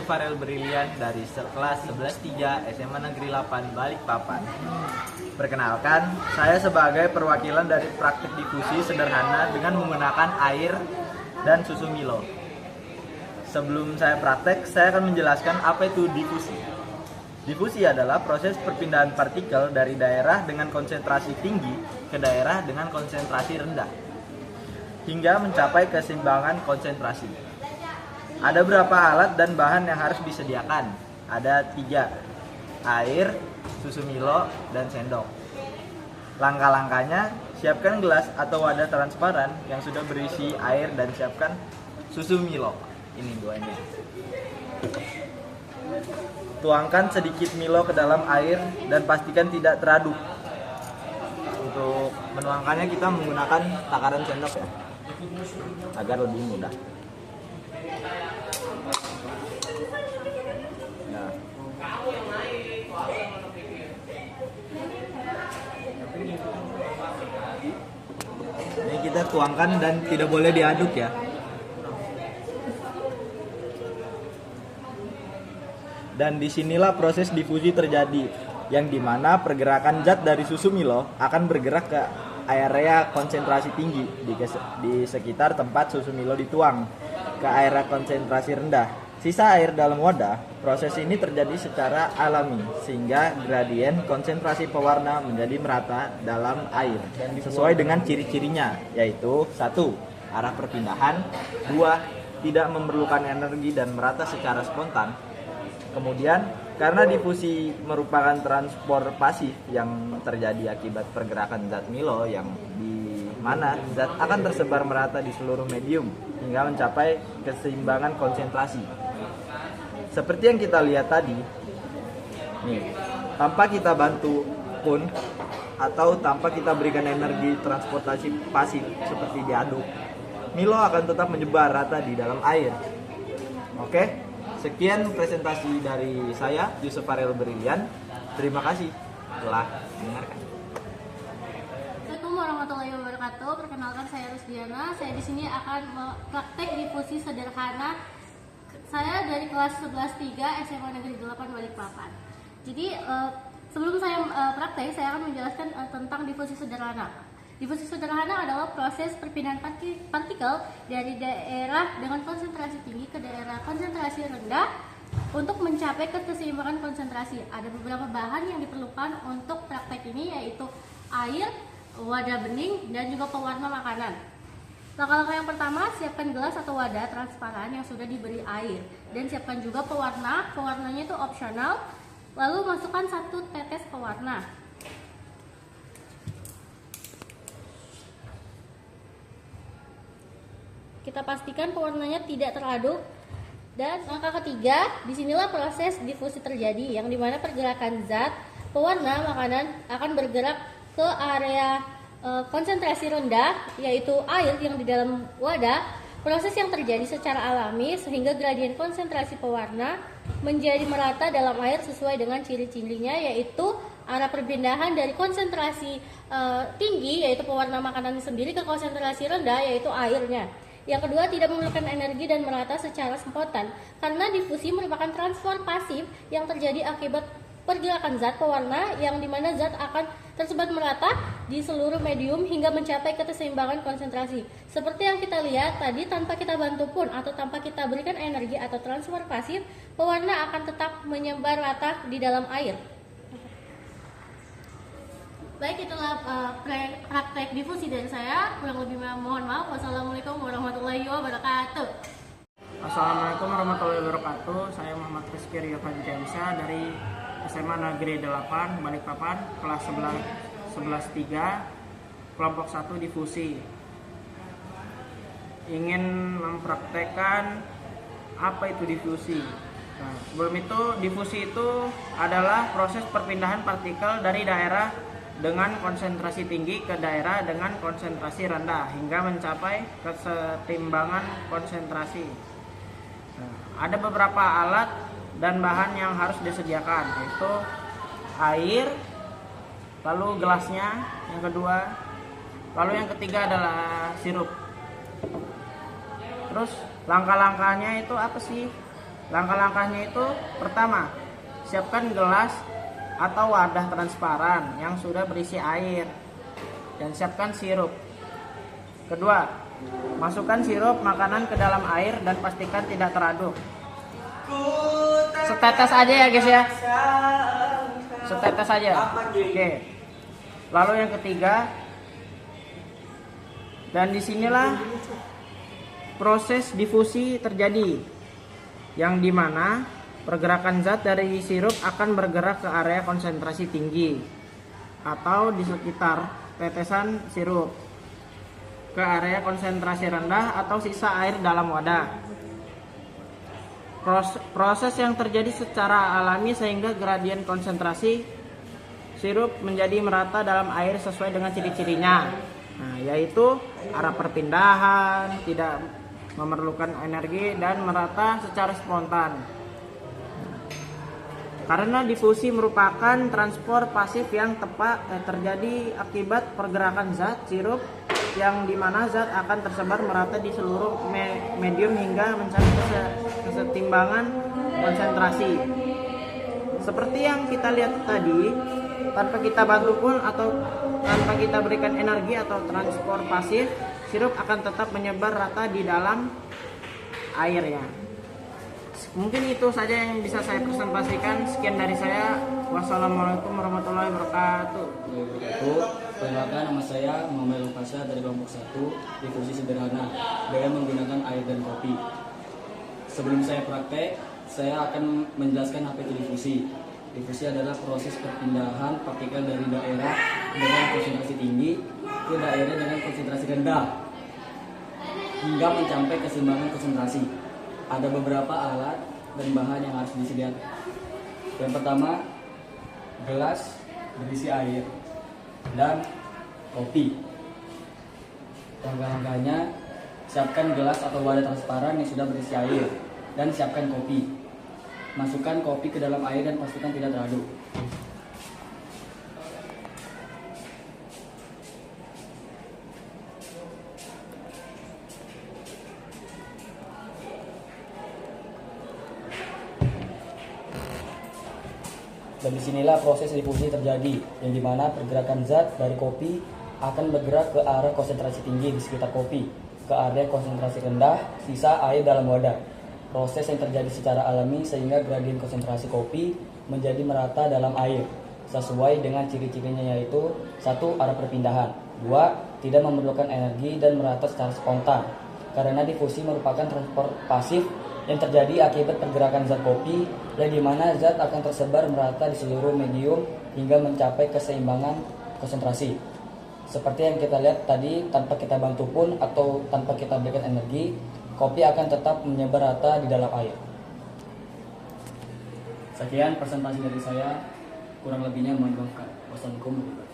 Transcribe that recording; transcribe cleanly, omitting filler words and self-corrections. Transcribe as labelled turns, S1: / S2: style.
S1: Farel Brilian dari kelas 11-3 SMA Negeri 8 Balikpapan. Perkenalkan, saya sebagai perwakilan dari praktik difusi sederhana dengan menggunakan air dan susu Milo. Sebelum saya praktek, saya akan menjelaskan apa itu difusi. Difusi adalah proses perpindahan partikel dari daerah dengan konsentrasi tinggi ke daerah dengan konsentrasi rendah, hingga mencapai keseimbangan konsentrasi. Ada beberapa alat dan bahan yang harus disediakan. Ada 3, air, susu Milo, dan sendok. Langkah-langkahnya, siapkan gelas atau wadah transparan yang sudah berisi air dan siapkan susu Milo. Ini 2 ini. Tuangkan sedikit Milo ke dalam air dan pastikan tidak teraduk. Untuk menuangkannya kita menggunakan takaran sendok ya, agar lebih mudah. Nah. Ini kita tuangkan dan tidak boleh diaduk ya. Dan disinilah proses difusi terjadi, yang dimana pergerakan zat dari susu Milo akan bergerak ke area konsentrasi tinggi di sekitar tempat susu Milo dituang ke area konsentrasi rendah. Sisa air dalam wadah, proses ini terjadi secara alami sehingga gradien konsentrasi pewarna menjadi merata dalam air sesuai dengan ciri-cirinya, yaitu 1. Arah perpindahan, 2. Tidak memerlukan energi dan merata secara spontan. Kemudian, karena difusi merupakan transport pasif yang terjadi akibat pergerakan zat Milo yang di mana zat akan tersebar merata di seluruh medium hingga mencapai keseimbangan konsentrasi. Seperti yang kita lihat tadi, nih, tanpa kita bantu pun atau tanpa kita berikan energi transportasi pasif seperti diaduk, Milo akan tetap menyebar rata di dalam air. Oke? Sekian presentasi dari saya, Yusuf Farel Brilian. Terima kasih telah mendengarkan.
S2: Assalamualaikum warahmatullahi wabarakatuh. Perkenalkan, saya Rusdiana. Saya di sini akan praktek difusi sederhana. Saya dari kelas 11-3 SMA Negeri 8 Balikpapan. Jadi sebelum saya praktek, saya akan menjelaskan tentang difusi sederhana. Difusi sederhana adalah proses perpindahan partikel dari daerah dengan konsentrasi tinggi ke daerah konsentrasi rendah untuk mencapai keseimbangan konsentrasi. Ada beberapa bahan yang diperlukan untuk praktek ini, yaitu air, wadah bening, dan juga pewarna makanan. Langkah-langkah yang pertama, siapkan gelas atau wadah transparan yang sudah diberi air, dan siapkan juga pewarna. Pewarnanya itu opsional. Lalu masukkan 1 tetes pewarna. Kita pastikan pewarnanya tidak teraduk. Dan langkah ketiga, disinilah proses difusi terjadi, yang dimana pergerakan zat pewarna makanan akan bergerak ke area konsentrasi rendah, yaitu air yang di dalam wadah. Proses yang terjadi secara alami sehingga gradien konsentrasi pewarna menjadi merata dalam air sesuai dengan ciri-cirinya, yaitu arah perpindahan dari konsentrasi tinggi, yaitu pewarna makanan sendiri, ke konsentrasi rendah, yaitu airnya. Yang kedua, tidak memerlukan energi dan merata secara spontan, karena difusi merupakan transfer pasif yang terjadi akibat pergerakan zat pewarna, yang dimana zat akan tersebar merata di seluruh medium hingga mencapai keseimbangan konsentrasi. Seperti yang kita lihat tadi, tanpa kita bantu pun atau tanpa kita berikan energi atau transfer pasif, pewarna akan tetap menyebar rata di dalam air. Baik, itulah praktek difusi dari saya. Kurang lebih mohon maaf. Wassalamualaikum warahmatullahi wabarakatuh.
S3: Assalamualaikum warahmatullahi wabarakatuh. Saya Muhammad Rizky Rio Fadjamsa dari SMA Negeri 8 Balikpapan, kelas 11-3, kelompok 1 difusi. Ingin mempraktekkan apa itu difusi. Nah, sebelum itu, difusi itu adalah proses perpindahan partikel dari daerah dengan konsentrasi tinggi ke daerah dengan konsentrasi rendah hingga mencapai kesetimbangan konsentrasi. Nah, ada beberapa alat dan bahan yang harus disediakan, yaitu air, lalu gelasnya yang kedua, lalu yang ketiga adalah sirup. Terus langkah-langkahnya itu apa sih? Langkah-langkahnya itu pertama, siapkan gelas atau wadah transparan yang sudah berisi air dan siapkan sirup. Kedua, masukkan sirup makanan ke dalam air dan pastikan tidak teraduk. Setetes aja ya guys ya. Setetes aja. Oke. Lalu yang ketiga, dan disinilah proses difusi terjadi, yang dimana pergerakan zat dari sirup akan bergerak ke area konsentrasi tinggi atau di sekitar tetesan sirup, ke area konsentrasi rendah atau sisa air dalam wadah. Proses yang terjadi secara alami sehingga gradien konsentrasi sirup menjadi merata dalam air sesuai dengan ciri-cirinya. Nah, yaitu arah perpindahan, tidak memerlukan energi, dan merata secara spontan. Karena difusi merupakan transport pasif yang terjadi akibat pergerakan zat sirup, yang dimana zat akan tersebar merata di seluruh medium hingga mencapai kesetimbangan konsentrasi. Seperti yang kita lihat tadi, tanpa kita bantu pun atau tanpa kita berikan energi atau transport pasif, sirup akan tetap menyebar rata di dalam airnya. Mungkin itu saja yang bisa saya presentasikan. Sekian dari saya. Wassalamualaikum warahmatullahi wabarakatuh.
S4: Perkenalkan, nama saya Muhammad Lukasya dari kelompok 1, difusi sederhana dengan menggunakan air dan kopi. Sebelum saya praktek, saya akan menjelaskan apa itu difusi. Difusi adalah proses perpindahan partikel dari daerah dengan konsentrasi tinggi ke daerah dengan konsentrasi rendah hingga mencapai keseimbangan konsentrasi. Ada beberapa alat dan bahan yang harus disediakan. Yang pertama, gelas berisi air dan kopi. Langkah-langkahnya, siapkan gelas atau wadah transparan yang sudah berisi air dan siapkan kopi. Masukkan kopi ke dalam air dan pastikan tidak teraduk. Dan disinilah proses difusi terjadi, yang dimana pergerakan zat dari kopi akan bergerak ke arah konsentrasi tinggi di sekitar kopi, ke area konsentrasi rendah, sisa air dalam wadah. Proses yang terjadi secara alami sehingga gradien konsentrasi kopi menjadi merata dalam air, sesuai dengan ciri-cirinya, yaitu 1. Arah perpindahan, 2. Tidak memerlukan energi dan merata secara spontan. Karena difusi merupakan transport pasif yang terjadi akibat pergerakan zat kopi, yang dimana zat akan tersebar merata di seluruh medium hingga mencapai keseimbangan konsentrasi. Seperti yang kita lihat tadi, tanpa kita bantu pun atau tanpa kita berikan energi, kopi akan tetap menyebar rata di dalam air. Sekian presentasi dari saya, kurang lebihnya mohon maaf. Wassalamualaikum warahmatullahi wabarakatuh.